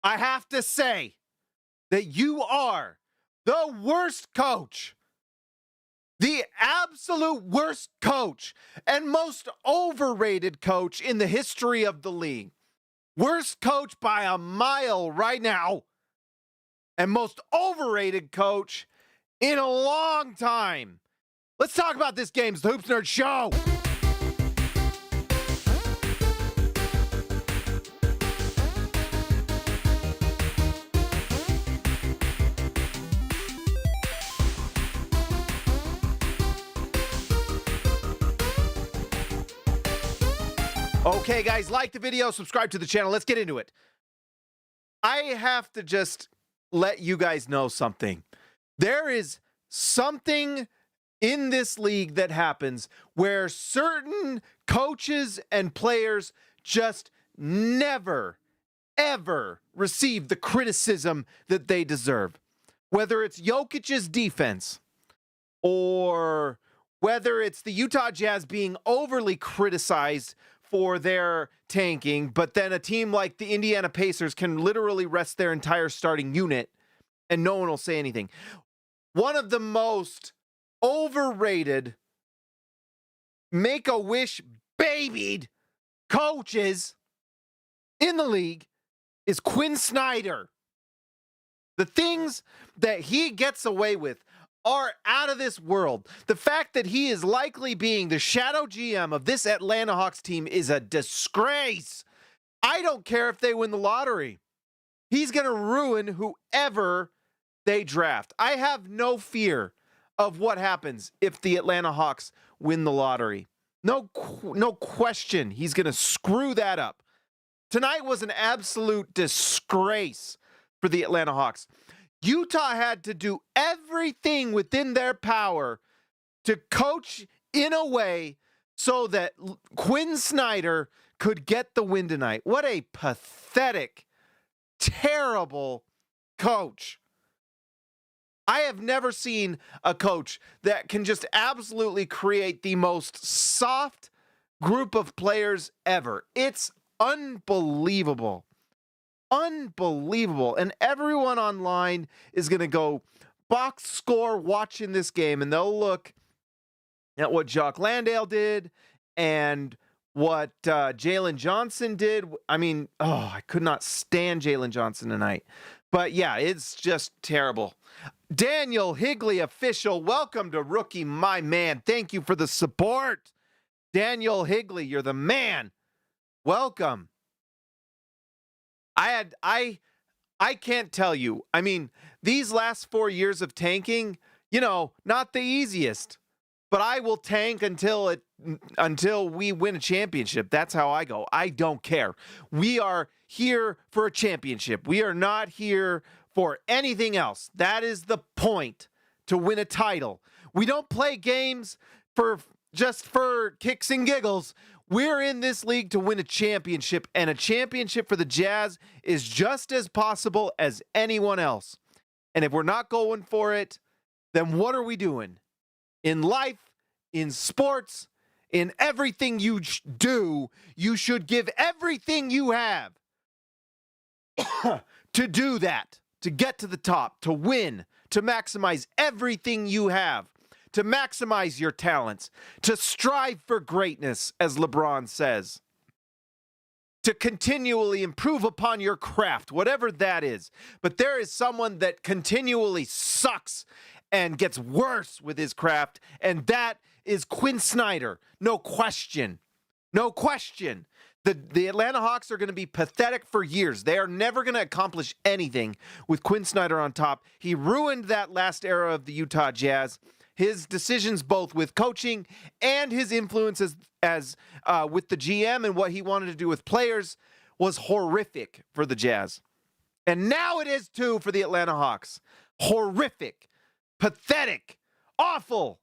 I have to say that you are the worst coach, the absolute worst coach, and most overrated coach in the history of the league. Worst coach by a mile right now, and most overrated coach in a long time. Let's talk about this game's the Hoops Nerd Show. Okay, guys, like the video, subscribe to the channel. Let's get into it. I have to just let you guys know something. There is something in this league that happens where certain coaches and players just never, ever receive the criticism that they deserve. Whether it's Jokic's defense or whether it's the Utah Jazz being overly criticized for their tanking, but then a team like the Indiana Pacers can literally rest their entire starting unit and no one will say anything. One of the most overrated, make-a-wish babied coaches in the league is Quin Snyder. The things that he gets away with are out of this world. The fact that he is likely being the shadow GM of this Atlanta Hawks team is a disgrace. I don't care if they win the lottery. He's going to ruin whoever they draft. I have no fear of what happens if the Atlanta Hawks win the lottery. No question. He's going to screw that up. Tonight was an absolute disgrace for the Atlanta Hawks. Utah had to do everything within their power to coach in a way so that Quinn Snyder could get the win tonight. What a pathetic, terrible coach. I have never seen a coach that can just absolutely create the most soft group of players ever. It's unbelievable. Unbelievable. And everyone online is going to go box score watching this game, and they'll look at what Jock Landale did and what Jalen Johnson did. I mean, I could not stand Jalen Johnson tonight. But yeah, it's just terrible. Daniel Higley official, welcome to Rookie, my man. Thank you for the support. Daniel Higley, you're the man. Welcome. I can't tell you. I mean, these last 4 years of tanking, not the easiest. But I will tank until we win a championship. That's how I go. I don't care. We are here for a championship. We are not here for anything else. That is the point, to win a title. We don't play games just for kicks and giggles. We're in this league to win a championship, and a championship for the Jazz is just as possible as anyone else. And if we're not going for it, then what are we doing? In life, in sports, in everything you do, you should give everything you have to do that, to get to the top, to win, to maximize everything you have, to maximize your talents, to strive for greatness, as LeBron says, to continually improve upon your craft, whatever that is. But there is someone that continually sucks and gets worse with his craft, and that is Quin Snyder. No question. No question. The Atlanta Hawks are going to be pathetic for years. They are never going to accomplish anything with Quin Snyder on top. He ruined that last era of the Utah Jazz. His decisions, both with coaching and his influences as with the GM and what he wanted to do with players, was horrific for the Jazz. And now it is too for the Atlanta Hawks. Horrific, pathetic, awful,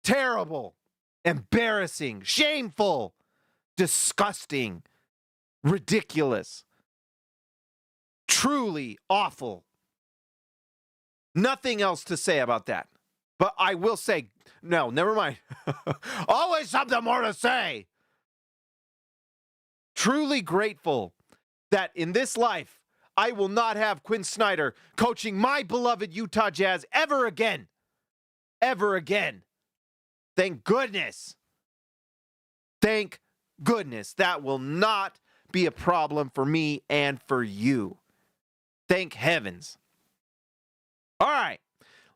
terrible, embarrassing, shameful, disgusting, ridiculous, truly awful. Nothing else to say about that. But I will say, no, never mind. Always something more to say. Truly grateful that in this life, I will not have Quin Snyder coaching my beloved Utah Jazz ever again. Ever again. Thank goodness. Thank goodness. That will not be a problem for me and for you. Thank heavens. All right.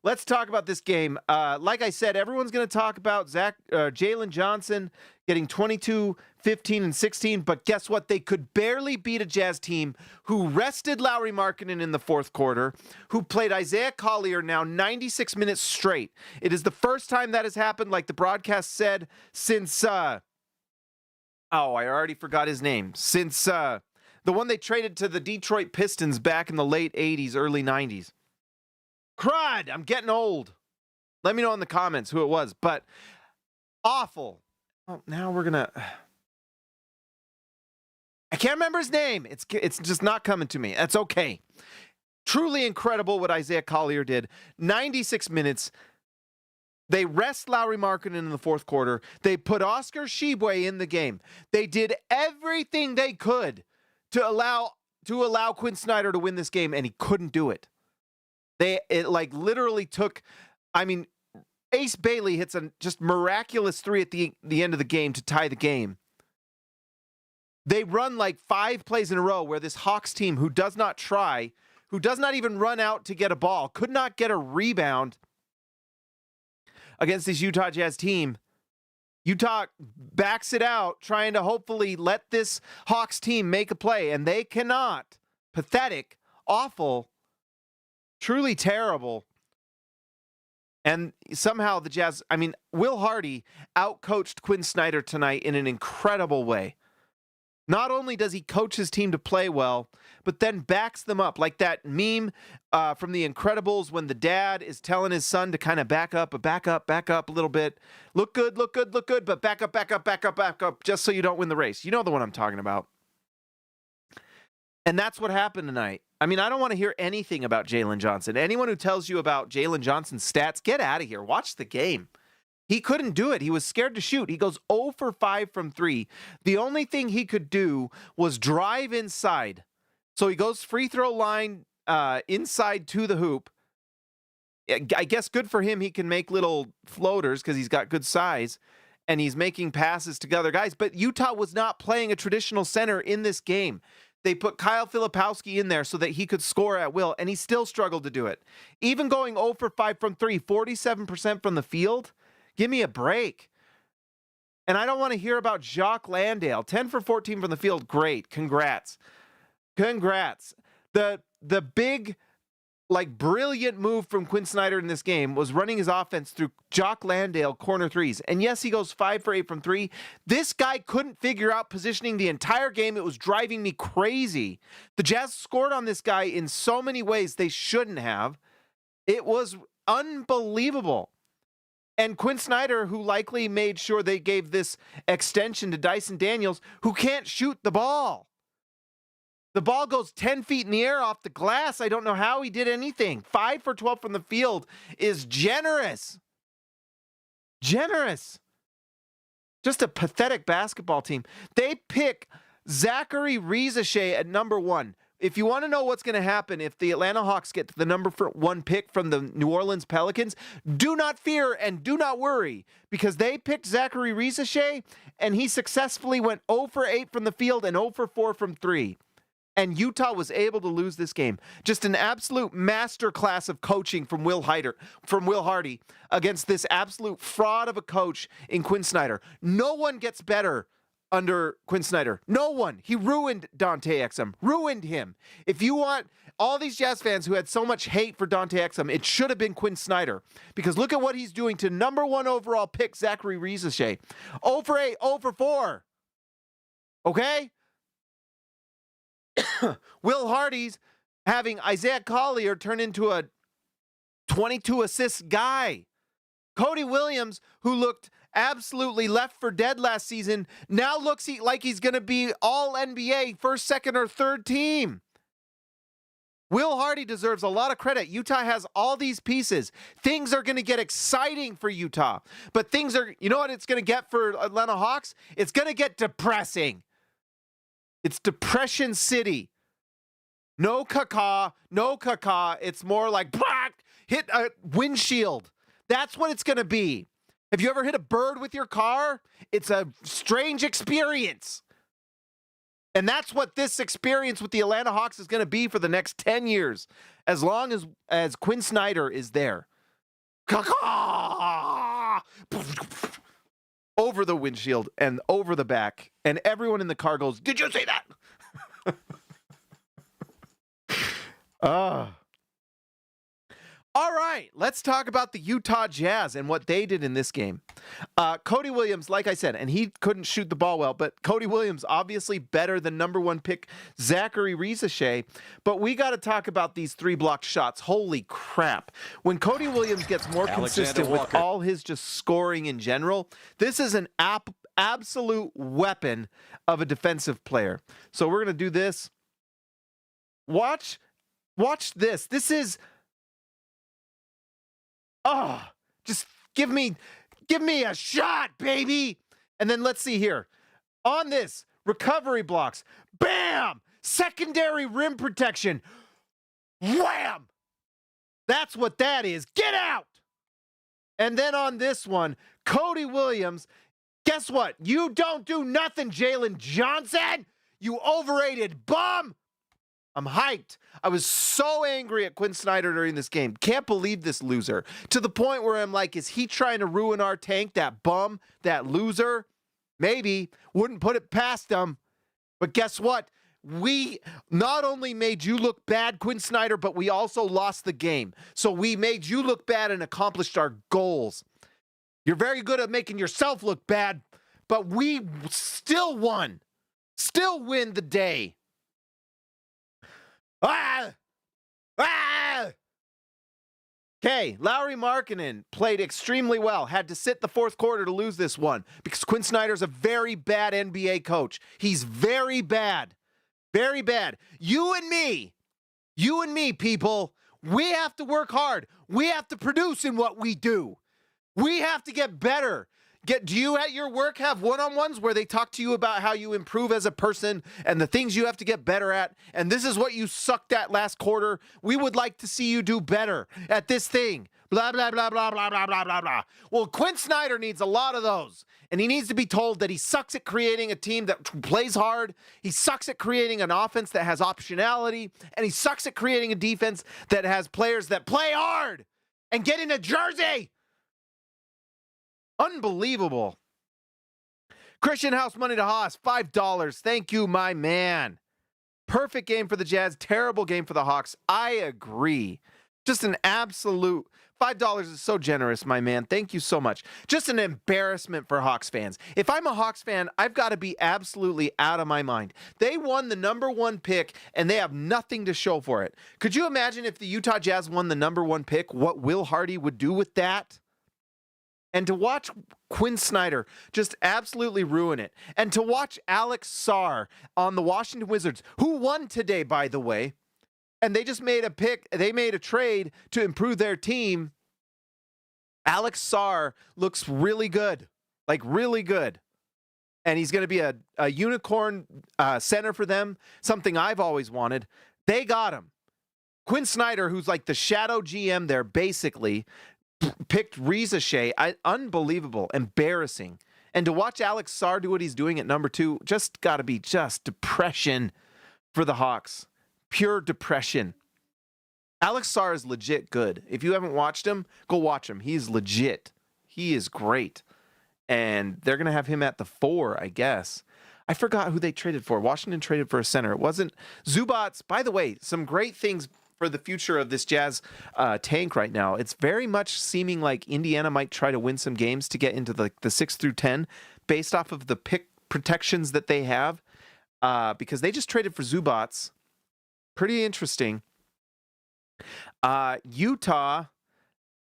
Let's talk about this game. Like I said, everyone's going to talk about Jalen Johnson getting 22, 15, and 16. But guess what? They could barely beat a Jazz team who rested Lauri Markkanen in the fourth quarter, who played Isaiah Collier now 96 minutes straight. It is the first time that has happened, like the broadcast said, since, I already forgot his name. Since the one they traded to the Detroit Pistons back in the late 80s, early 90s. Crud, I'm getting old. Let me know in the comments who it was, but awful. Oh, now we're gonna. I can't remember his name. It's just not coming to me. That's okay. Truly incredible what Isaiah Collier did. 96 minutes. They rest Lauri Markkanen in the fourth quarter. They put Oscar Tshiebwe in the game. They did everything they could to allow Quin Snyder to win this game, and he couldn't do it. It literally took, Ace Bailey hits a just miraculous three at the end of the game to tie the game. They run like 5 plays in a row where this Hawks team who does not try, who does not even run out to get a ball, could not get a rebound against this Utah Jazz team. Utah backs it out, trying to hopefully let this Hawks team make a play, and they cannot. Pathetic, awful, truly terrible. And somehow the Jazz, Will Hardy outcoached Quinn Snyder tonight in an incredible way. Not only does he coach his team to play well, but then backs them up. Like that meme from The Incredibles when the dad is telling his son to kind of back up a little bit. Look good, but back up, just so you don't win the race. You know the one I'm talking about. And that's what happened tonight. I don't want to hear anything about Jalen Johnson. Anyone who tells you about Jalen Johnson's stats, get out of here. Watch the game. He couldn't do it. He was scared to shoot. He goes 0 for 5 from 3. The only thing he could do was drive inside. So he goes free throw line inside to the hoop. I guess good for him. He can make little floaters because he's got good size. And he's making passes to other guys. But Utah was not playing a traditional center in this game. They put Kyle Filipowski in there so that he could score at will, and he still struggled to do it. Even going 0 for 5 from 3, 47% from the field, give me a break. And I don't want to hear about Jacques Landale. 10 for 14 from the field, great. Congrats. The big, brilliant move from Quin Snyder in this game was running his offense through Jacques Landale corner threes. And yes, he goes 5 for 8 from 3. This guy couldn't figure out positioning the entire game. It was driving me crazy. The Jazz scored on this guy in so many ways they shouldn't have. It was unbelievable. And Quin Snyder, who likely made sure they gave this extension to Dyson Daniels, who can't shoot the ball. The ball goes 10 feet in the air off the glass. I don't know how he did anything. 5 for 12 from the field is generous. Generous. Just a pathetic basketball team. They pick Zachary Rizachet at number 1. If you want to know what's going to happen if the Atlanta Hawks get the number 1 pick from the New Orleans Pelicans, do not fear and do not worry, because they picked Zachary Rizachet and he successfully went 0 for 8 from the field and 0 for 4 from 3. And Utah was able to lose this game. Just an absolute masterclass of coaching from Will Hardy against this absolute fraud of a coach in Quin Snyder. No one gets better under Quin Snyder. No one. He ruined Dante Exum. Ruined him. If you want all these Jazz fans who had so much hate for Dante Exum, it should have been Quin Snyder. Because look at what he's doing to number 1 overall pick Zachary Rizachet. 0 for 8, 0 for 4. Okay? Will Hardy's having Isaiah Collier turn into a 22 assist guy. Cody Williams, who looked absolutely left for dead last season, now looks like he's going to be all NBA first, second, or third team. Will Hardy deserves a lot of credit. Utah has all these pieces. Things are going to get exciting for Utah. But you know what it's going to get for Atlanta Hawks? It's going to get depressing. It's Depression City. No caca, no caca. It's more like hit a windshield. That's what it's going to be. Have you ever hit a bird with your car? It's a strange experience. And that's what this experience with the Atlanta Hawks is going to be for the next 10 years, as long as Quinn Snyder is there. Over the windshield and over the back. And everyone in the car goes, "Did you see that?" All right, let's talk about the Utah Jazz and what they did in this game. Cody Williams, like I said, and he couldn't shoot the ball well, but Cody Williams obviously better than number 1 pick Zachary Risache. But we got to talk about these 3 blocked shots. Holy crap. When Cody Williams gets more consistent with all his just scoring in general, this is an absolute weapon of a defensive player. So we're going to do this. Watch this. This is... just give me a shot, baby. And then let's see here. On this, recovery blocks. Bam! Secondary rim protection. Wham! That's what that is. Get out! And then on this one, Cody Williams, guess what? You don't do nothing, Jalen Johnson. You overrated bum. I'm hyped. I was so angry at Quinn Snyder during this game. Can't believe this loser. To the point where I'm like, is he trying to ruin our tank? That bum, that loser? Maybe. Wouldn't put it past him. But guess what? We not only made you look bad, Quinn Snyder, but we also lost the game. So we made you look bad and accomplished our goals. You're very good at making yourself look bad, but we still won. Still win the day. Okay, Lauri Markkanen played extremely well. Had to sit the fourth quarter to lose this one because Quinn Snyder's a very bad NBA coach. He's very bad. Very bad. You and me, people, we have to work hard. We have to produce in what we do. We have to get better. Do you at your work have one-on-ones where they talk to you about how you improve as a person and the things you have to get better at? And this is what you sucked at last quarter. We would like to see you do better at this thing. Blah, blah, blah, blah, blah, blah, blah, blah, blah. Well, Quinn Snyder needs a lot of those. And he needs to be told that he sucks at creating a team that plays hard. He sucks at creating an offense that has optionality. And he sucks at creating a defense that has players that play hard and get in a jersey. Unbelievable. Christian House money to Haas, $5. Thank you, my man. Perfect game for the Jazz, terrible game for the Hawks. I agree. Just an absolute $5 is so generous, my man. Thank you so much. Just an embarrassment for Hawks fans. If I'm a Hawks fan, I've got to be absolutely out of my mind. They won the number 1 pick, and they have nothing to show for it. Could you imagine if the Utah Jazz won the number 1 pick, what Will Hardy would do with that? And to watch Quinn Snyder just absolutely ruin it. And to watch Alex Sarr on the Washington Wizards, who won today, by the way, and they just made a pick, they made a trade to improve their team. Alex Sarr looks really good, like really good. And he's going to be a unicorn center for them, something I've always wanted. They got him. Quinn Snyder, who's like the shadow GM there, basically, picked Risache. Unbelievable, embarrassing. And to watch Alex Sarr do what he's doing at number 2, just got to be just depression for the Hawks. Pure depression. Alex Sarr is legit good. If you haven't watched him, go watch him. He's legit. He is great. And they're going to have him at the 4, I guess. I forgot who they traded for. Washington traded for a center. It wasn't Zubats. By the way, some great things for the future of this Jazz tank right now. It's very much seeming like Indiana might try to win some games to get into the 6 through 10 based off of the pick protections that they have because they just traded for Zubats. Pretty interesting. Utah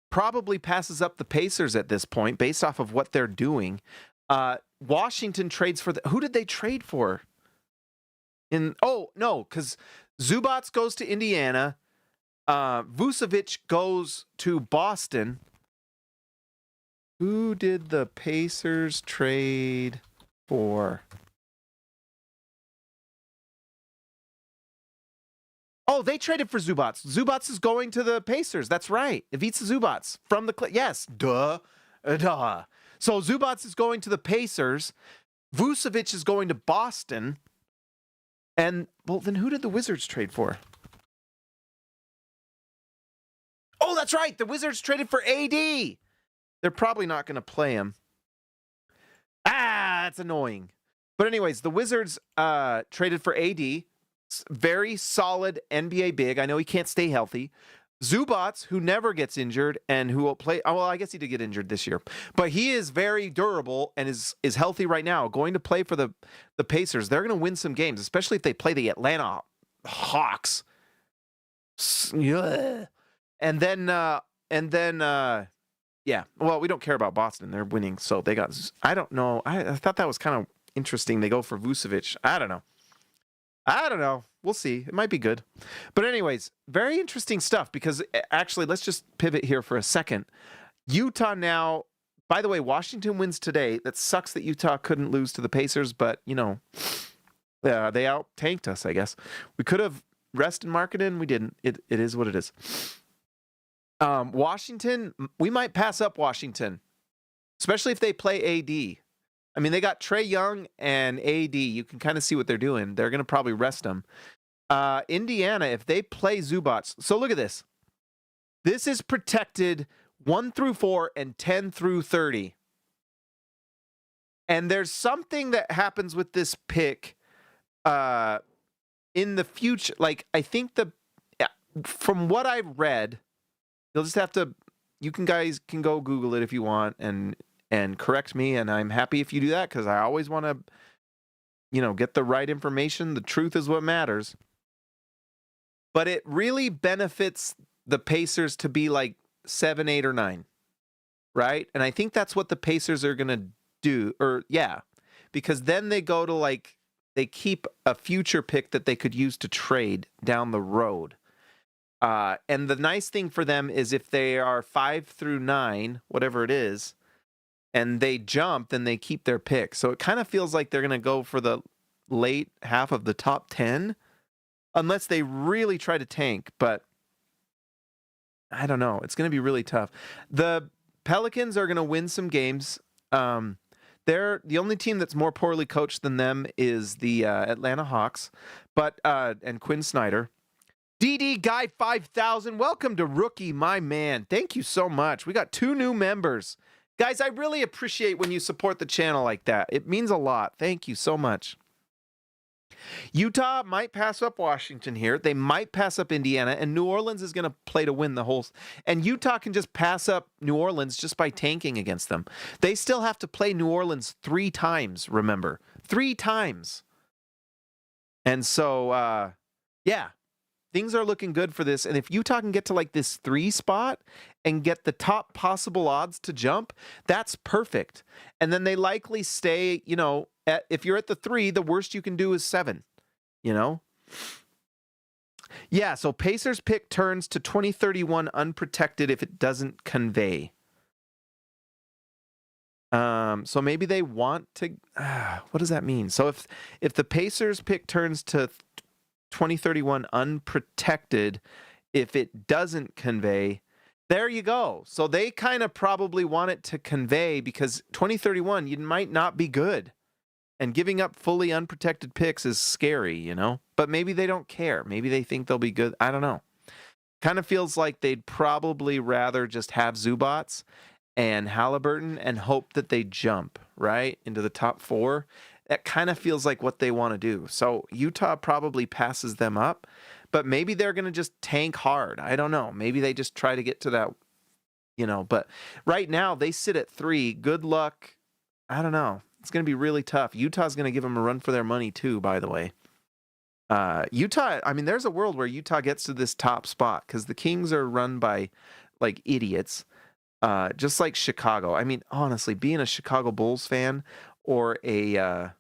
probably passes up the Pacers at this point based off of what they're doing. Washington trades for who did they trade for? Because Zubats goes to Indiana. Vucevic goes to Boston. Who did the Pacers trade for? Oh, they traded for Zubats. Zubats is going to the Pacers. That's right. Ivica Zubats from the yes, duh. So Zubats is going to the Pacers. Vucevic is going to Boston. And well, then who did the Wizards trade for? Oh, that's right. The Wizards traded for AD. They're probably not going to play him. That's annoying. But anyways, the Wizards traded for AD. Very solid NBA big. I know he can't stay healthy. Zubats, who never gets injured and who will play. Oh, well, I guess he did get injured this year. But he is very durable and is healthy right now. Going to play for the Pacers. They're going to win some games, especially if they play the Atlanta Hawks. And then, yeah. Well, we don't care about Boston. They're winning, so they got. I don't know. I thought that was kind of interesting. They go for Vucevic. I don't know. We'll see. It might be good. But anyways, very interesting stuff because actually, let's just pivot here for a second. Utah now, by the way, Washington wins today. That sucks that Utah couldn't lose to the Pacers, but, you know, they out-tanked us, I guess. We could have rested Markkanen. We didn't. It is what it is. Washington, we might pass up Washington, especially if they play AD. I mean, they got Trae Young and AD. You can kind of see what they're doing. They're going to probably rest them. Indiana, if they play Zubats. So look at this. This is protected 1 through 4 and 10 through 30. And there's something that happens with this pick in the future. Like, I think from what I've read, you'll just have to, guys can go Google it if you want and correct me, and I'm happy if you do that because I always want to, get the right information. The truth is what matters. But it really benefits the Pacers to be like 7, 8, or 9, right? And I think that's what the Pacers are going to do, because then they go to they keep a future pick that they could use to trade down the road. And the nice thing for them is if they are 5 through 9, whatever it is, and they jump, then they keep their pick. So it kind of feels like they're going to go for the late half of the top 10, unless they really try to tank. But I don't know. It's going to be really tough. The Pelicans are going to win some games. They're the only team that's more poorly coached than them is the Atlanta Hawks, and Quin Snyder. DD Guy 5000, welcome to Rookie, my man. Thank you so much. We got 2 new members. Guys, I really appreciate when you support the channel like that. It means a lot. Thank you so much. Utah might pass up Washington here. They might pass up Indiana, and New Orleans is going to play to win the whole. And Utah can just pass up New Orleans just by tanking against them. They still have to play New Orleans 3 times, remember. 3 times. And so, things are looking good for this. And if Utah can get to this 3 spot and get the top possible odds to jump, that's perfect. And then they likely stay, if you're at the 3, the worst you can do is 7, Yeah, so Pacers pick turns to 2031 unprotected if it doesn't convey. So maybe they want to, what does that mean? So if the Pacers pick turns to 2031 unprotected, if it doesn't convey, there you go. So they kind of probably want it to convey because 2031, you might not be good. And giving up fully unprotected picks is scary, But maybe they don't care. Maybe they think they'll be good. I don't know. Kind of feels like they'd probably rather just have Zubats and Halliburton and hope that they jump, right, into the top 4. That kind of feels like what they want to do. So Utah probably passes them up, but maybe they're going to just tank hard. I don't know. Maybe they just try to get to that, But right now they sit at 3. Good luck. I don't know. It's going to be really tough. Utah's going to give them a run for their money too, by the way. Utah, I mean, there's a world where Utah gets to this top spot because the Kings are run by idiots, just like Chicago. I mean, honestly, being a Chicago Bulls fan or a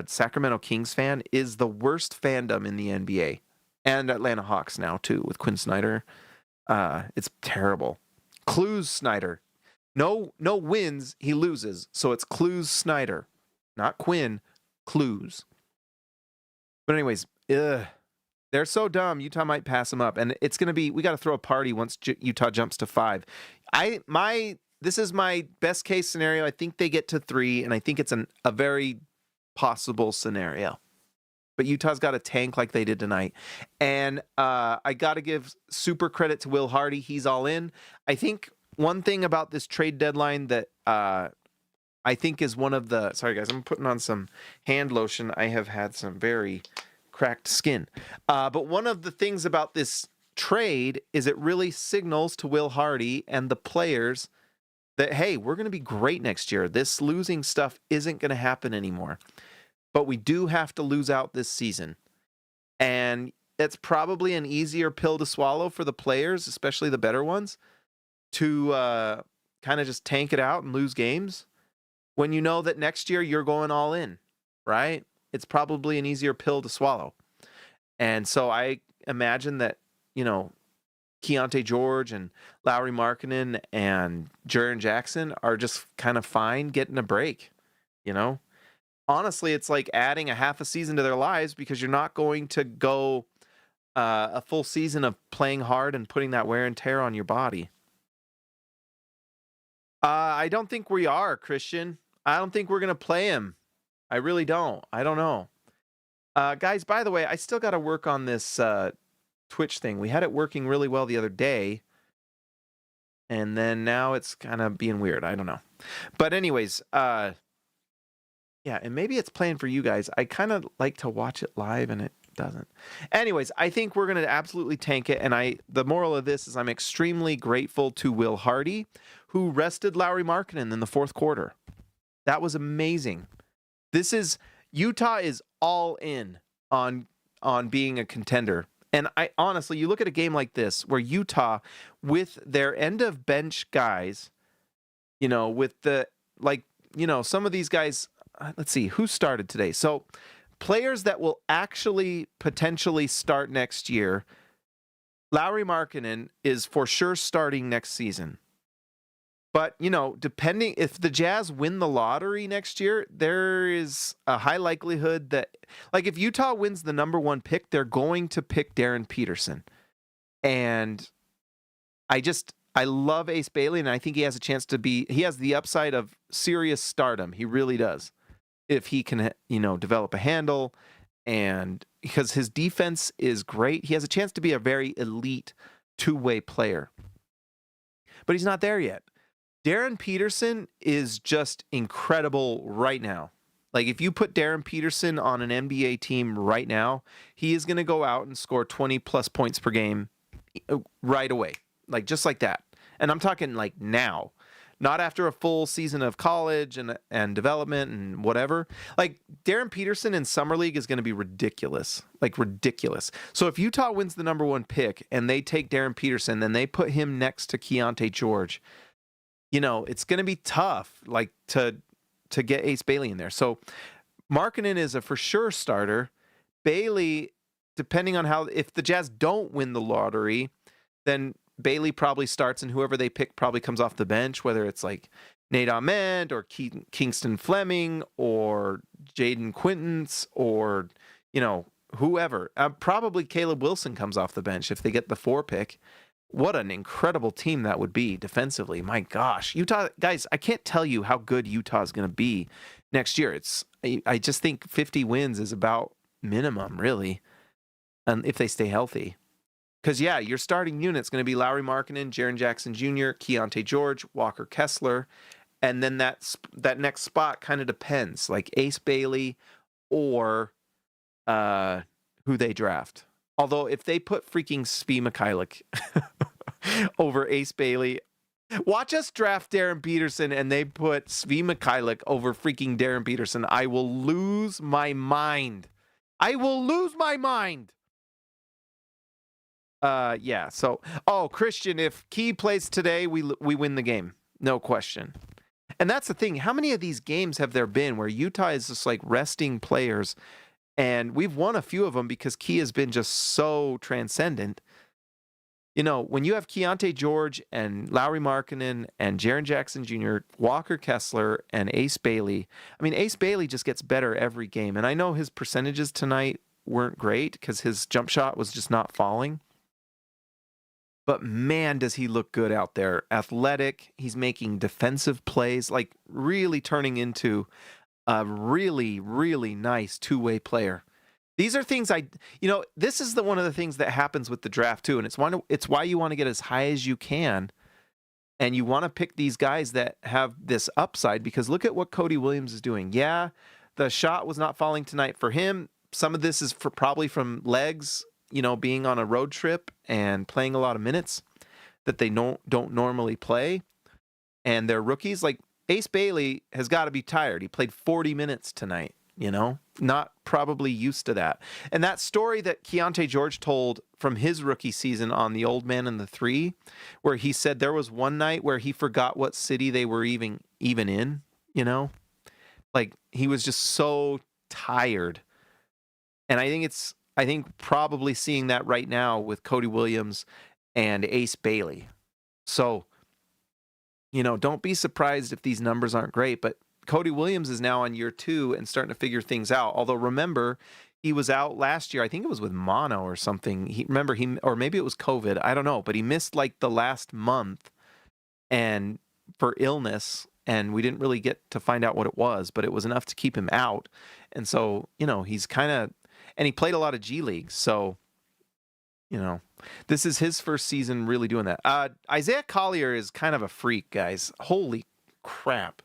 Sacramento Kings fan is the worst fandom in the NBA, and Atlanta Hawks now too with Quinn Snyder. It's terrible. Clues Snyder. No wins, he loses. So it's Clues Snyder, not Quinn. Clues. But anyways, They're so dumb, Utah might pass them up. And it's going to be, we got to throw a party once Utah jumps to 5. This is my best case scenario. I think they get to 3, and I think it's a very possible scenario. But Utah's got a tank like they did tonight. And I got to give super credit to Will Hardy. He's all in. I think one thing about this trade deadline that I think is one of the... Sorry, guys. I'm putting on some hand lotion. I have had some very cracked skin. But one of the things about this trade is it really signals to Will Hardy and the players that, hey, we're going to be great next year. This losing stuff isn't going to happen anymore. But we do have to lose out this season. And it's probably an easier pill to swallow for the players, especially the better ones, to kind of just tank it out and lose games when you know that next year you're going all in, right? It's probably an easier pill to swallow. And so I imagine that, Keontae George and Lauri Markkanen and Jaren Jackson are just kind of fine getting a break, Honestly, it's like adding a half a season to their lives because you're not going to go a full season of playing hard and putting that wear and tear on your body. I don't think we are, Christian. I don't think we're going to play him. I really don't. I don't know. Guys, by the way, I still got to work on this Twitch thing. We had it working really well the other day. And then now it's kind of being weird. I don't know. But anyways, yeah, and maybe it's playing for you guys. I kind of like to watch it live, and it doesn't. Anyways, I think we're going to absolutely tank it, and the moral of this is I'm extremely grateful to Will Hardy, who rested Lauri Markkanen in the fourth quarter. That was amazing. Utah is all in on being a contender. And I honestly, you look at a game like this where Utah, with their end of bench guys, with some of these guys. Let's see, who started today? So players that will actually potentially start next year, Lauri Markkanen is for sure starting next season. But, depending if the Jazz win the lottery next year, there is a high likelihood that, if Utah wins the number 1 pick, they're going to pick Darren Peterson. And I love Ace Bailey, and I think he has a chance he has the upside of serious stardom. He really does. If he can, develop a handle, and because his defense is great, he has a chance to be a very elite two-way player. But he's not there yet. Darren Peterson is just incredible right now. If you put Darren Peterson on an NBA team right now, he is going to go out and score 20-plus points per game right away. Just like that. And I'm talking now. Not after a full season of college and development and whatever. Darren Peterson in Summer League is going to be ridiculous. Ridiculous. So if Utah wins the number 1 pick and they take Darren Peterson, then they put him next to Keontae George, it's going to be tough, to get Ace Bailey in there. So Markkanen is a for sure starter. Bailey, depending on if the Jazz don't win the lottery, then Bailey probably starts, and whoever they pick probably comes off the bench, whether it's Nate Ahmed or Kingston Fleming or Jaden Quintance or, whoever. Probably Caleb Wilson comes off the bench if they get the 4 pick. What an incredible team that would be defensively. My gosh. Utah, guys, I can't tell you how good Utah is going to be next year. I just think 50 wins is about minimum, really, if they stay healthy. Because, yeah, your starting unit's going to be Lauri Markkanen, Jaren Jackson Jr., Keontae George, Walker Kessler, and then that next spot kind of depends, Ace Bailey or who they draft. Although, if they put freaking Svi Mikhailiuk over Ace Bailey, watch us draft Darren Peterson and they put Svi Mikhailiuk over freaking Darren Peterson. I will lose my mind. Yeah. So, Christian, if Key plays today, we win the game. No question. And that's the thing. How many of these games have there been where Utah is just resting players? And we've won a few of them because Key has been just so transcendent. When you have Keontae George and Lauri Markkanen and Jaren Jackson Jr., Walker Kessler, and Ace Bailey. I mean, Ace Bailey just gets better every game. And I know his percentages tonight weren't great because his jump shot was just not falling. But man, does he look good out there. Athletic. He's making defensive plays, like really turning into a really, really nice two-way player. These are things this is one of the things that happens with the draft too. And it's why you want to get as high as you can. And you want to pick these guys that have this upside, because look at what Cody Williams is doing. Yeah, the shot was not falling tonight for him. Some of this is probably from legs, being on a road trip and playing a lot of minutes that they don't normally play. And they're rookies. Like Ace Bailey has got to be tired. He played 40 minutes tonight, not probably used to that. And that story that Keontae George told from his rookie season on The Old Man and the Three, where he said there was one night where he forgot what city they were even in, like he was just so tired. And I think probably seeing that right now with Cody Williams and Ace Bailey. So, don't be surprised if these numbers aren't great, but Cody Williams is now on year 2 and starting to figure things out. Although remember, he was out last year. I think it was with mono or something. Or maybe it was COVID. I don't know, but he missed like the last month and for illness, and we didn't really get to find out what it was, but it was enough to keep him out. And so, he's and he played a lot of G League. So, this is his first season really doing that. Isaiah Collier is kind of a freak, guys. Holy crap.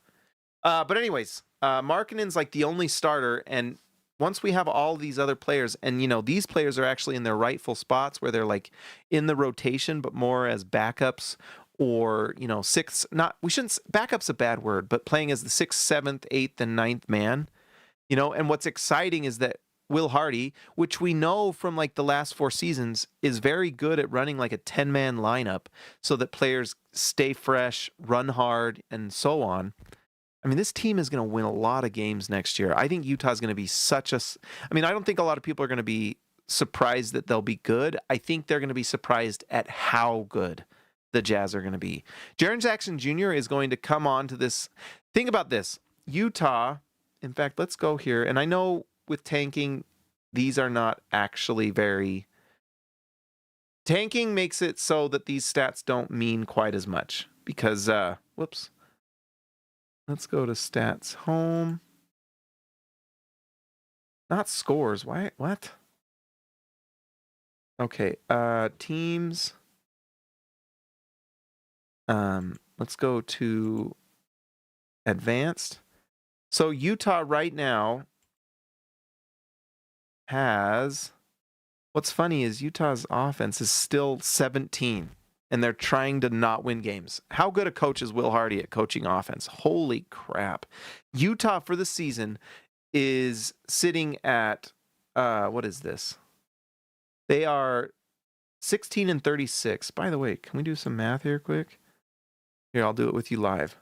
But anyways, Markkanen's like the only starter, and once we have all these other players, and these players are actually in their rightful spots where they're like in the rotation, but more as backups or sixth. Backup's a bad word, but playing as the 6th, 7th, 8th, and 9th man. And what's exciting is that Will Hardy, which we know from like the last 4 seasons, is very good at running like a 10-man lineup so that players stay fresh, run hard, and so on. I mean, this team is going to win a lot of games next year. I think Utah's going to be I don't think a lot of people are going to be surprised that they'll be good. I think they're going to be surprised at how good the Jazz are going to be. Jaren Jackson Jr. is going to come on to this. Think about this. Utah, in fact, let's go here. And I know with tanking, these are not actually very... Tanking makes it so that these stats don't mean quite as much because, whoops. Let's go to stats home. Not scores. Why? What? Okay. Teams. Let's go to advanced. So Utah right now has, what's funny is Utah's offense is still 17. And they're trying to not win games. How good a coach is Will Hardy at coaching offense? Holy crap. Utah for the season is sitting at, what is this? They are 16-36. By the way, can we do some math here quick? Here, I'll do it with you live.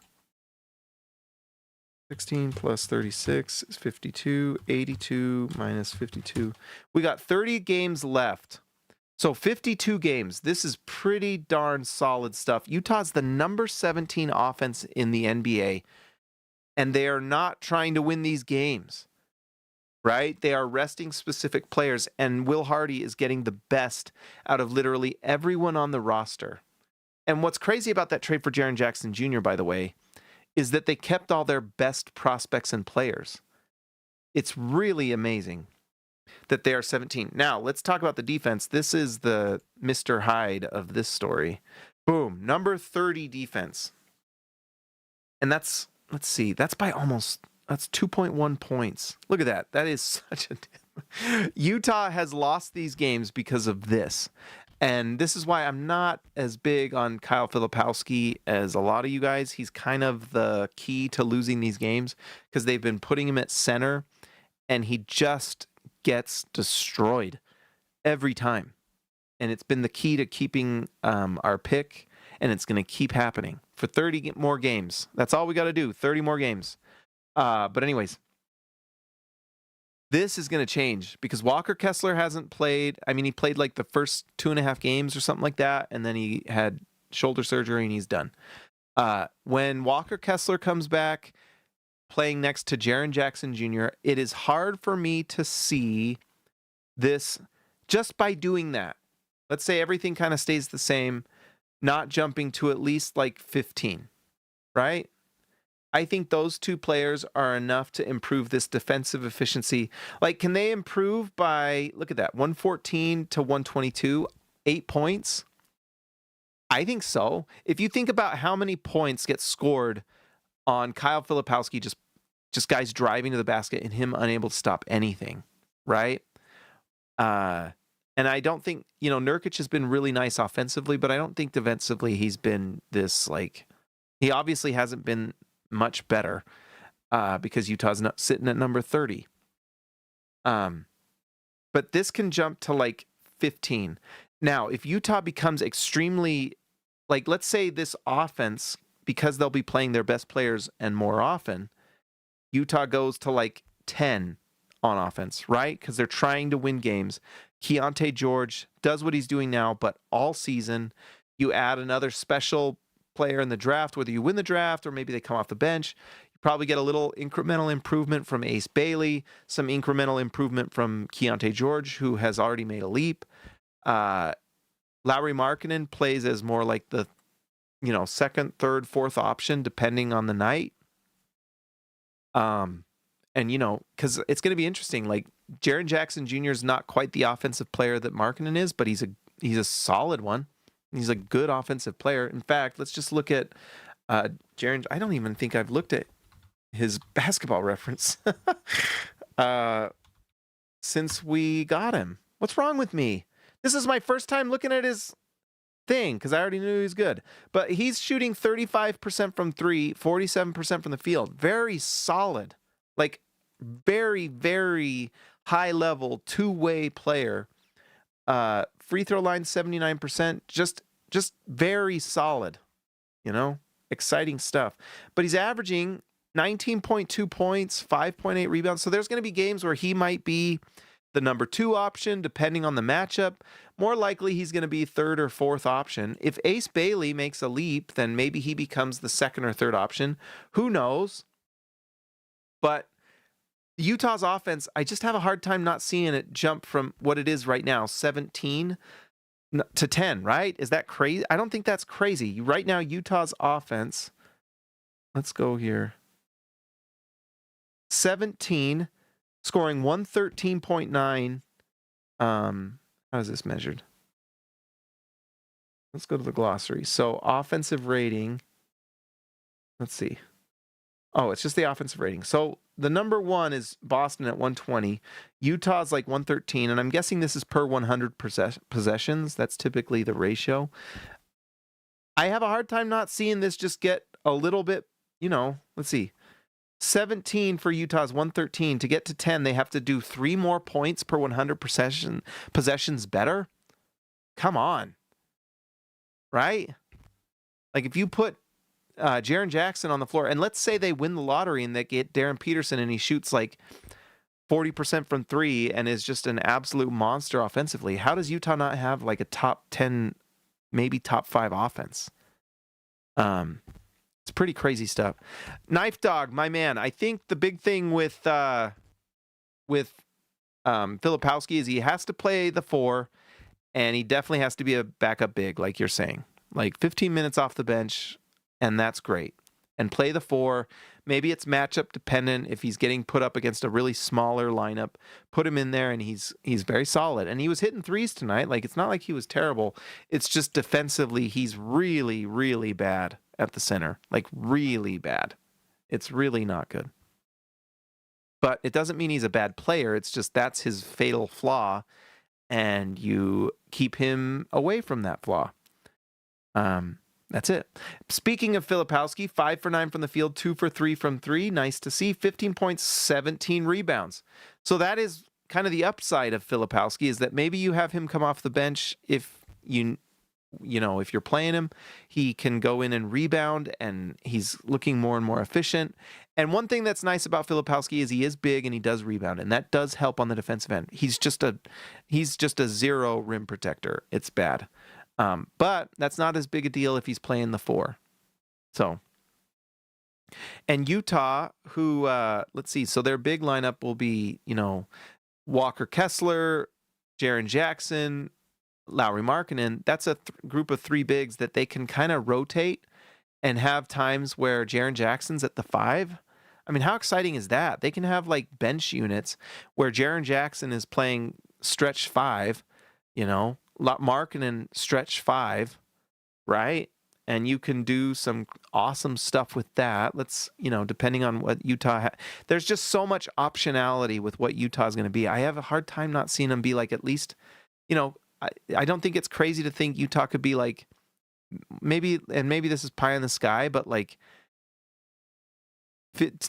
16 plus 36 is 52. 82 minus 52. We got 30 games left. So 52 games. This is pretty darn solid stuff. Utah's the number 17 offense in the NBA, and they are not trying to win these games, right? They are resting specific players, and Will Hardy is getting the best out of literally everyone on the roster. And what's crazy about that trade for Jaren Jackson Jr., by the way, is that they kept all their best prospects and players. It's really amazing that they are 17. Now, let's talk about the defense. This is the Mr. Hyde of this story. Boom. Number 30 defense. And that's, let's see, that's 2.1 points. Look at that. That is such a... Utah has lost these games because of this. And this is why I'm not as big on Kyle Filipowski as a lot of you guys. He's kind of the key to losing these games because they've been putting him at center, and he just gets destroyed every time. And it's been the key to keeping our pick, and it's going to keep happening for 30 more games. That's all we got to do, 30 more games. But anyways, this is going to change because Walker Kessler hasn't played. I mean, he played like the first 2.5 games or something like that, and then he had shoulder surgery and he's done. When Walker Kessler comes back, playing next to Jaren Jackson Jr., it is hard for me to see this just by doing that. Let's say everything kind of stays the same, not jumping to at least like 15, right? I think those two players are enough to improve this defensive efficiency. Like, can they improve by, look at that, 114 to 122, 8 points? I think so. If you think about how many points get scored on Kyle Filipowski, just guys driving to the basket and him unable to stop anything, right? And I don't think, Nurkic has been really nice offensively, but I don't think defensively he's been this, like, he obviously hasn't been much better because Utah's not sitting at number 30. But this can jump to like 15. Now, if Utah becomes extremely, like, let's say this offense, because they'll be playing their best players and more often, Utah goes to like 10 on offense, right? Because they're trying to win games. Keontae George does what he's doing now, but all season, you add another special player in the draft, whether you win the draft or maybe they come off the bench, you probably get a little incremental improvement from Ace Bailey, some incremental improvement from Keontae George, who has already made a leap. Lauri Markkanen plays as more like the, second, third, fourth option, depending on the night. And, because it's going to be interesting, like, Jaren Jackson Jr. is not quite the offensive player that Markkanen is, but he's a solid one. He's a good offensive player. In fact, let's just look at Jaren. I don't even think I've looked at his basketball reference since we got him. What's wrong with me? This is my first time looking at his thing because I already knew he was good. But he's shooting 35% from three, 47% from the field. Very solid. Like, very, very high level two-way player. Free throw line 79%. Just very solid. Exciting stuff. But he's averaging 19.2 points, 5.8 rebounds. So there's going to be games where he might be the number 2 option, depending on the matchup. More likely, he's going to be third or fourth option. If Ace Bailey makes a leap, then maybe he becomes the second or third option. Who knows? But Utah's offense, I just have a hard time not seeing it jump from what it is right now, 17 to 10, right? Is that crazy? I don't think that's crazy. Right now, Utah's offense, let's go here. 17, scoring 113.9. How is this measured? Let's go to the glossary. So offensive rating, let's see. Oh, it's just the offensive rating. So the number 1 is Boston at 120. Utah's like 113, and I'm guessing this is per 100 possessions. That's typically the ratio. I have a hard time not seeing this just get a little bit, let's see. 17 for Utah's 113. To get to 10, they have to do 3 more points per 100 possessions better. Come on. Right? Like, if you put Jaren Jackson on the floor, and let's say they win the lottery and they get Darren Peterson and he shoots like 40% from 3 and is just an absolute monster offensively, how does Utah not have like a top 10, maybe top 5 offense? It's pretty crazy stuff. Knife Dog, my man. I think the big thing with Filipowski is he has to play the 4, and he definitely has to be a backup big, like you're saying. Like 15 minutes off the bench, and that's great. And play the 4. Maybe it's matchup dependent. If he's getting put up against a really smaller lineup, put him in there, and he's very solid. And he was hitting threes tonight. Like, it's not like he was terrible. It's just defensively, he's really, really bad at the center. Like, really bad. It's really not good. But it doesn't mean he's a bad player. It's just that's his fatal flaw, and you keep him away from that flaw. That's it. Speaking of Filipowski, 5 for 9 from the field, 2 for 3 from 3. Nice to see. 15 points, 17 rebounds. So that is kind of the upside of Filipowski, is that maybe you have him come off the bench if if you're playing him, he can go in and rebound, and he's looking more and more efficient. And one thing that's nice about Filipowski is he is big and he does rebound, and that does help on the defensive end. He's just a 0 rim protector. It's bad. But that's not as big a deal if he's playing the 4. So, and Utah, who, let's see, so their big lineup will be, Walker Kessler, Jaren Jackson, Lauri Markkanen, that's a group of 3 bigs that they can kind of rotate and have times where Jaren Jackson's at the 5. I mean, how exciting is that? They can have like bench units where Jaren Jackson is playing stretch 5, Markkanen stretch 5, right? And you can do some awesome stuff with that. Let's, depending on what Utah there's just so much optionality with what Utah is going to be. I have a hard time not seeing them be like at least, I don't think it's crazy to think Utah could be like maybe this is pie in the sky, but like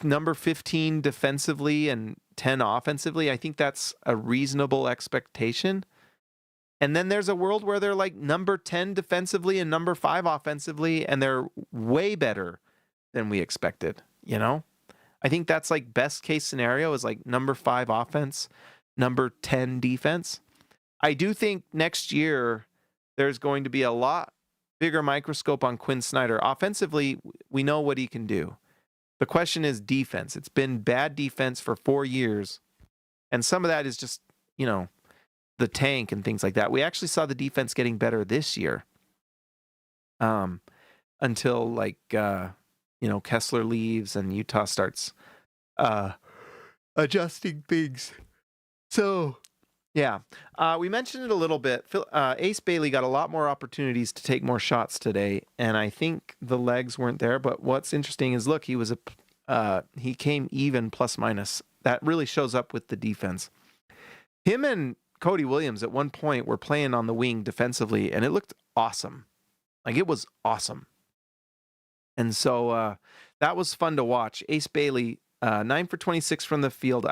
number 15 defensively and 10 offensively. I think that's a reasonable expectation. And then there's a world where they're like number 10 defensively and number 5 offensively, and they're way better than we expected, I think that's like best case scenario is like number 5 offense, number 10 defense. I do think next year there's going to be a lot bigger microscope on Quinn Snyder. Offensively, we know what he can do. The question is defense. It's been bad defense for 4 years, and some of that is just, the tank and things like that. We actually saw the defense getting better this year. Until like Kessler leaves and Utah starts adjusting things. So yeah, we mentioned it a little bit. Ace Bailey got a lot more opportunities to take more shots today, and I think the legs weren't there. But what's interesting is, look, he came even plus minus. That really shows up with the defense. Him and Cody Williams at one point were playing on the wing defensively, and it looked awesome. Like, it was awesome. And so that was fun to watch. Ace Bailey, 9 for 26 from the field.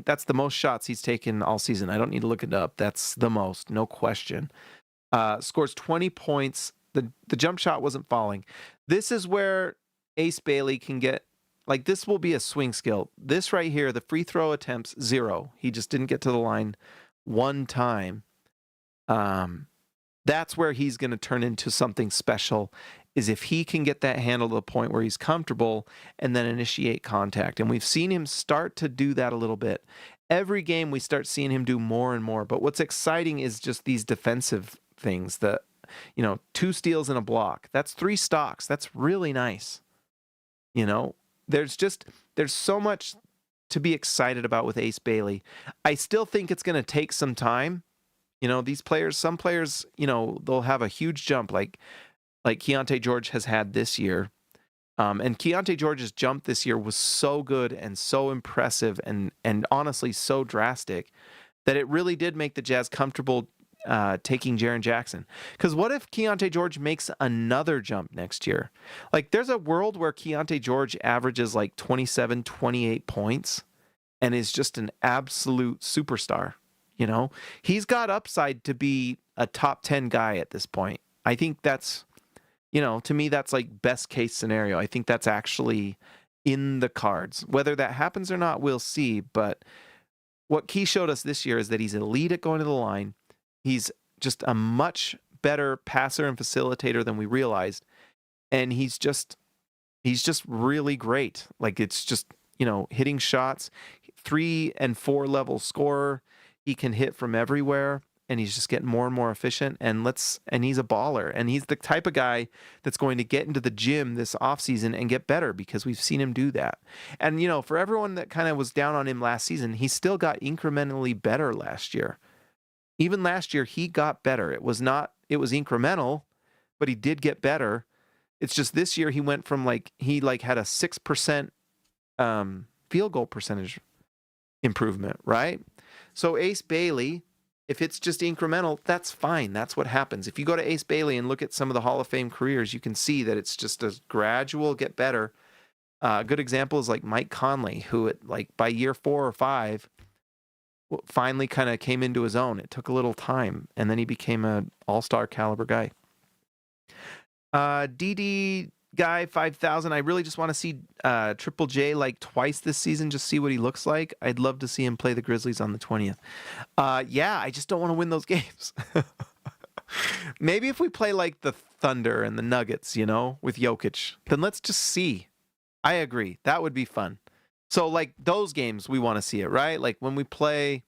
That's the most shots he's taken all season. I don't need to look it up. That's the most, no question. Scores 20 points. The jump shot wasn't falling. This is where Ace Bailey can get, like, this will be a swing skill. This right here, the free throw attempts, 0. He just didn't get to the line one time. That's where he's going to turn into something special, is if he can get that handle to the point where he's comfortable and then initiate contact. And we've seen him start to do that a little bit. Every game we start seeing him do more and more. But what's exciting is just these defensive things. 2 steals and a block. That's 3 stocks. That's really nice. There's so much to be excited about with Ace Bailey. I still think it's going to take some time. These players, some players, they'll have a huge jump like Keontae George has had this year. And Keontae George's jump this year was so good and so impressive and honestly so drastic that it really did make the Jazz comfortable taking Jaren Jackson. Because what if Keontae George makes another jump next year? Like, there's a world where Keontae George averages like 27, 28 points and is just an absolute superstar. He's got upside to be a top 10 guy at this point. I think that's, to me, that's like best case scenario. I think that's actually in the cards. Whether that happens or not, we'll see. But what Key showed us this year is that he's elite at going to the line. He's just a much better passer and facilitator than we realized. And he's just really great. Like, it's just, hitting shots, 3 and 4 level scorer. He can hit from everywhere, and he's just getting more and more efficient. And he's a baller. And he's the type of guy that's going to get into the gym this offseason and get better, because we've seen him do that. And, for everyone that kind of was down on him last season, he still got incrementally better last year. Even last year, he got better. It was incremental, but he did get better. It's just this year he went from he had a 6% field goal percentage improvement, right? So Ace Bailey, if it's just incremental, that's fine. That's what happens. If you go to Ace Bailey and look at some of the Hall of Fame careers, you can see that it's just a gradual get better. A good example is like Mike Conley, who by year 4 or 5 finally kind of came into his own. It took a little time, and then he became an all-star caliber guy. DD Guy 5000, I really just want to see Triple J like twice this season, just see what he looks like. I'd love to see him play the Grizzlies on the 20th. Yeah, I just don't want to win those games. Maybe if we play like the Thunder and the Nuggets, with Jokic, then let's just see. I agree. That would be fun. So like those games, we want to see it, right? Like when we play,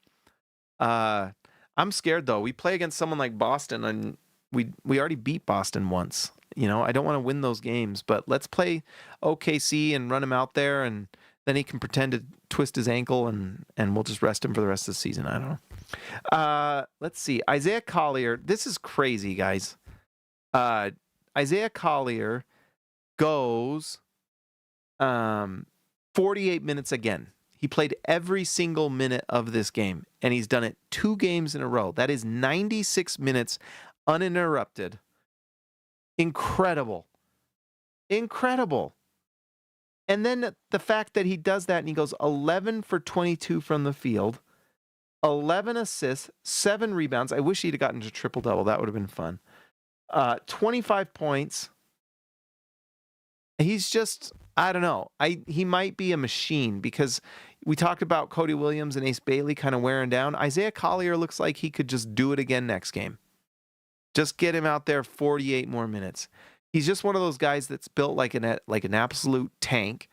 I'm I'm scared though. We play against someone like Boston, and we already beat Boston once. I don't want to win those games, but let's play OKC and run him out there, and then he can pretend to twist his ankle, and we'll just rest him for the rest of the season. I don't know. Let's see. Isaiah Collier. This is crazy, guys. Isaiah Collier goes 48 minutes again. He played every single minute of this game, and he's done it 2 games in a row. That is 96 minutes uninterrupted. Incredible. Incredible. And then the fact that he does that and he goes 11 for 22 from the field, 11 assists, 7 rebounds. I wish he'd have gotten to triple-double. That would have been fun. 25 points. He's just, I don't know. He might be a machine because we talked about Cody Williams and Ace Bailey kind of wearing down. Isaiah Collier looks like he could just do it again next game. Just get him out there 48 more minutes. He's just one of those guys that's built like an absolute tank.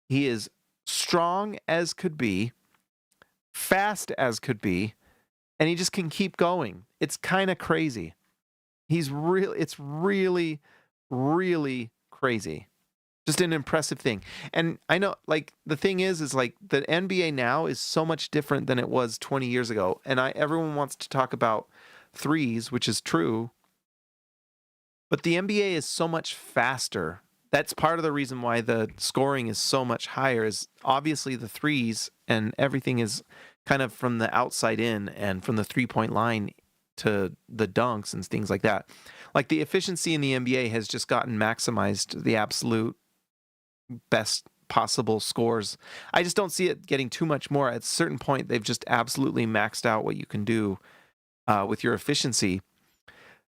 He is strong as could be, fast as could be, and he just can keep going. It's kind of crazy. It's really, really crazy. Just an impressive thing. And I know, like, the thing is like the NBA now is so much different than it was 20 years ago. And everyone wants to talk about threes, which is true. But the NBA is so much faster. That's part of the reason why the scoring is so much higher, is obviously the threes and everything is kind of from the outside in and from the 3-point line to the dunks and things like that. Like, the efficiency in the NBA has just gotten maximized, the absolute best possible scores. I just don't see it getting too much more. At a certain point, they've just absolutely maxed out what you can do with your efficiency.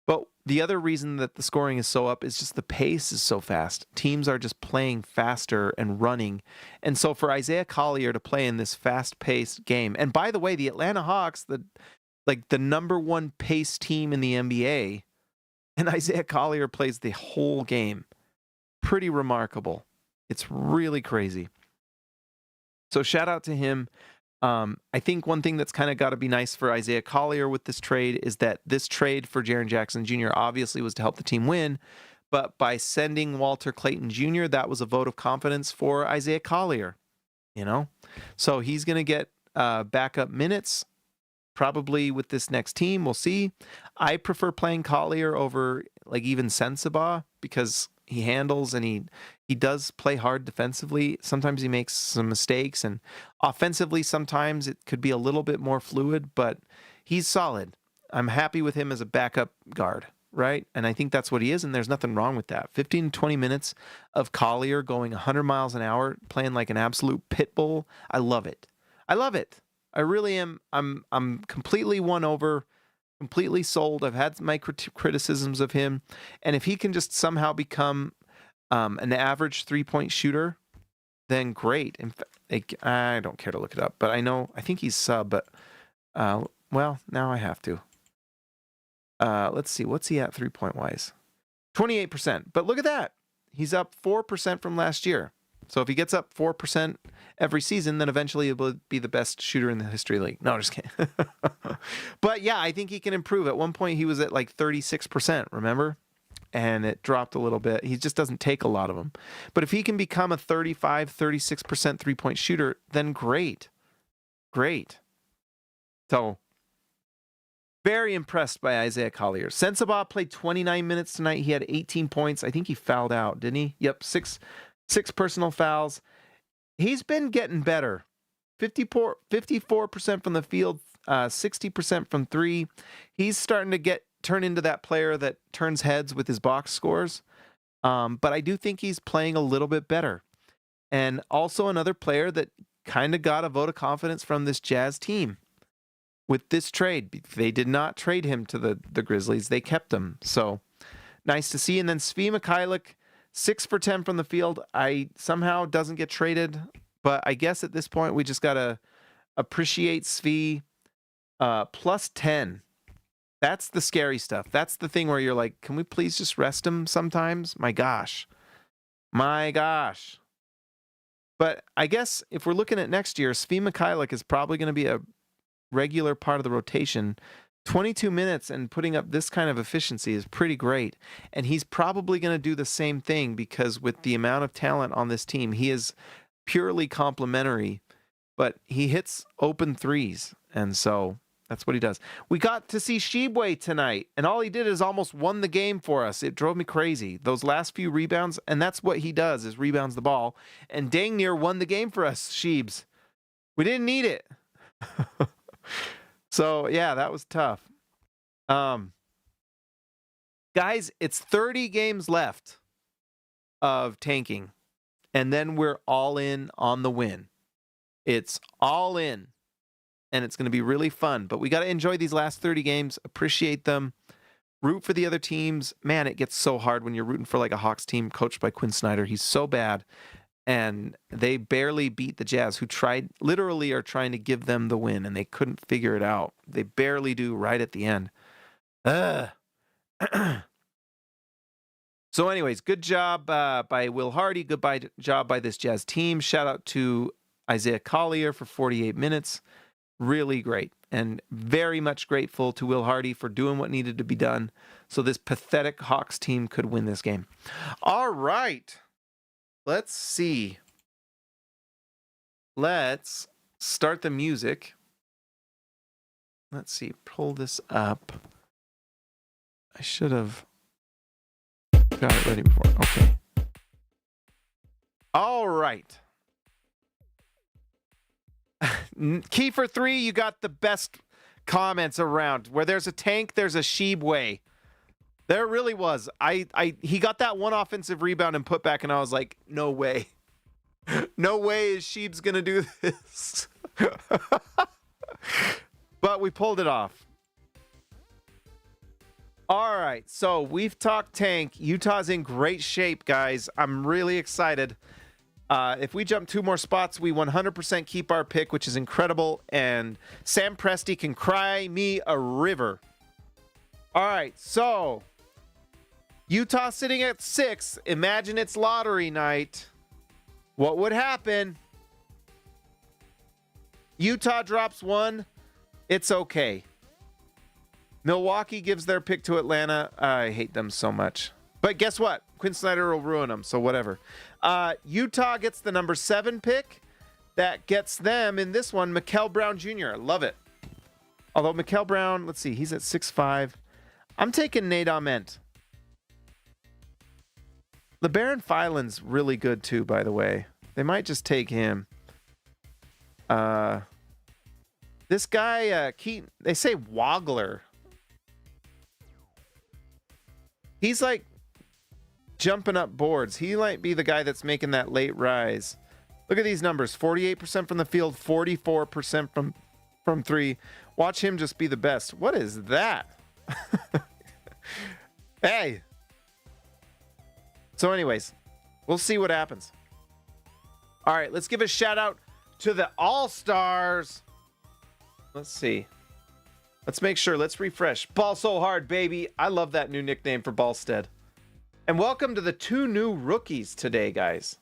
But the other reason that the scoring is so up is just the pace is so fast. Teams are just playing faster and running. And so for Isaiah Collier to play in this fast-paced game, and by the way, the Atlanta Hawks, the number 1 pace team in the NBA, and Isaiah Collier plays the whole game. Pretty remarkable. It's really crazy. So shout out to him. I think one thing that's kind of got to be nice for Isaiah Collier with this trade is that this trade for Jaren Jackson Jr. obviously was to help the team win, but by sending Walter Clayton Jr., that was a vote of confidence for Isaiah Collier, So he's going to get backup minutes probably with this next team. We'll see. I prefer playing Collier over like even Sensabaugh because he handles and he does play hard defensively. Sometimes he makes some mistakes, and offensively sometimes it could be a little bit more fluid, but he's solid. I'm happy with him as a backup guard, right? And I think that's what he is, and there's nothing wrong with that. 15 to 20 minutes of Collier going 100 miles an hour, playing like an absolute pit bull. I love it. I love it. I really am. I'm completely won over, completely sold. I've had my criticisms of him, and if he can just somehow become an average 3-point shooter, then great. In fact, I don't care to look it up, but I think he's sub, but well, now I have to. Let's see, what's he at 3-point wise? 28%. But look at that. He's up 4% from last year. So if he gets up 4% every season, then eventually he will be the best shooter in the history of the league. No, just kidding. But yeah, I think he can improve. At one point, he was at like 36%, remember? And it dropped a little bit. He just doesn't take a lot of them. But if he can become a 35, 36% three-point shooter, then great. Great. So, very impressed by Isaiah Collier. Sensabaugh played 29 minutes tonight. He had 18 points. I think he fouled out, didn't he? Yep, six personal fouls. He's been getting better. 54% from the field, 60% from 3. He's starting to turn into that player that turns heads with his box scores. But I do think he's playing a little bit better. And also another player that kind of got a vote of confidence from this Jazz team with this trade. They did not trade him to the Grizzlies. They kept him. So nice to see. And then Svi Mikhailuk, 6 for 10 from the field. I somehow doesn't get traded, but I guess at this point we just got to appreciate Svi. Plus 10. That's the scary stuff. That's the thing where you're like, can we please just rest him sometimes? My gosh. But I guess if we're looking at next year, Svi Mikhailuk is probably going to be a regular part of the rotation. 22 minutes and putting up this kind of efficiency is pretty great. And he's probably going to do the same thing because with the amount of talent on this team, he is purely complimentary, but he hits open threes. And so that's what he does. We got to see Shibwe tonight, and all he did is almost won the game for us. It drove me crazy. Those last few rebounds, and that's what he does, is rebounds the ball. And dang near won the game for us, Sheebs. We didn't need it. So, yeah, that was tough. Guys, it's 30 games left of tanking, and then we're all in on the win. It's all in, and it's going to be really fun. But we got to enjoy these last 30 games, appreciate them, root for the other teams. Man, it gets so hard when you're rooting for like a Hawks team coached by Quin Snyder. He's so bad. And they barely beat the Jazz, who literally are trying to give them the win, and they couldn't figure it out. They barely do right at the end. So anyways, good job by Will Hardy. Good job by this Jazz team. Shout out to Isaiah Collier for 48 minutes. Really great. And very much grateful to Will Hardy for doing what needed to be done so this pathetic Hawks team could win this game. All right. Let's see. Let's start the music. Let's see. Pull this up. I should have got it ready before. Okay. All right. Key for 3, you got the best comments around. Where there's a tank, there's a Shibwe. There really was. He got that one offensive rebound and put back, and I was like, no way. No way is Sheeb's going to do this. But we pulled it off. All right, so we've talked tank. Utah's in great shape, guys. I'm really excited. If we jump 2 more spots, we 100% keep our pick, which is incredible. And Sam Presti can cry me a river. All right, so Utah sitting at 6. Imagine it's lottery night. What would happen? Utah drops 1. It's okay. Milwaukee gives their pick to Atlanta. I hate them so much. But guess what? Quinn Snyder will ruin them, so whatever. Utah gets the number 7 pick. That gets them, in this one, Mikal Brown Jr. I love it. Although Mikal Brown, let's see, he's at 6'5". I'm taking Nate Ament. LeBaron Filan's really good too, by the way. They might just take him. This guy, Keaton, they say Wagler. He's like jumping up boards. He might be the guy that's making that late rise. Look at these numbers. 48% from the field, 44% from 3. Watch him just be the best. What is that? Hey. So anyways, we'll see what happens. All right, let's give a shout out to the All-Stars. Let's see. Let's make sure. Let's refresh. Ball so hard, baby. I love that new nickname for Ballstead. And welcome to the 2 new rookies today, guys.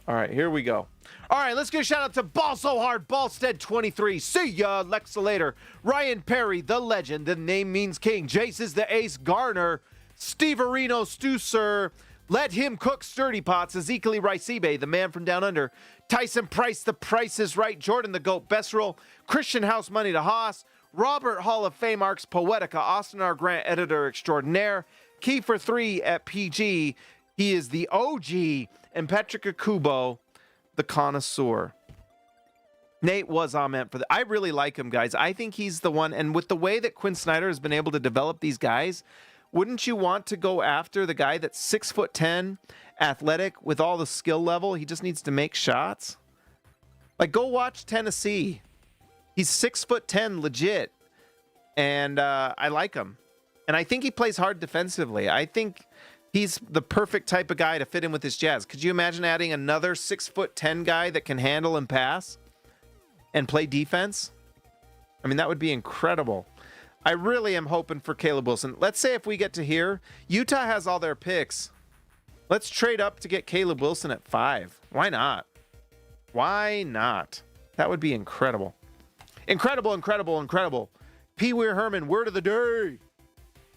All right, here we go. All right, let's give a shout out to Ball So Hard, Ballstead 23. See ya, Lexa later. Ryan Perry, the legend. The name means king. Jace is the ace. Garner. Steve Areno, Stu Sir. Let him cook sturdy pots. Ezekiel Ricibe, the man from down under. Tyson Price, the price is right. Jordan the GOAT, Besserell. Christian House, Money to Haas. Robert Hall of Fame Arcs Poetica. Austin R. Grant, editor extraordinaire. Key for 3 at PG. He is the OG. And Patrick Akubo, the connoisseur. Nate was meant for I really like him, guys. I think he's the one. And with the way that Quinn Snyder has been able to develop these guys, wouldn't you want to go after the guy that's 6'10", athletic, with all the skill level? He just needs to make shots. Like, go watch Tennessee. He's 6'10", legit. And I like him. And I think he plays hard defensively. I think he's the perfect type of guy to fit in with this Jazz. Could you imagine adding another 6'10" guy that can handle and pass and play defense? I mean, that would be incredible. I really am hoping for Caleb Wilson. Let's say if we get to here, Utah has all their picks. Let's trade up to get Caleb Wilson at 5. Why not? Why not? That would be incredible. Incredible, incredible, incredible. Pee Wee Herman, word of the day.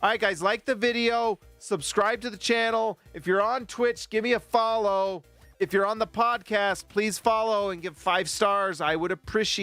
All right, guys, like the video, subscribe to the channel. If you're on Twitch, give me a follow. If you're on the podcast, please follow and give 5 stars. I would appreciate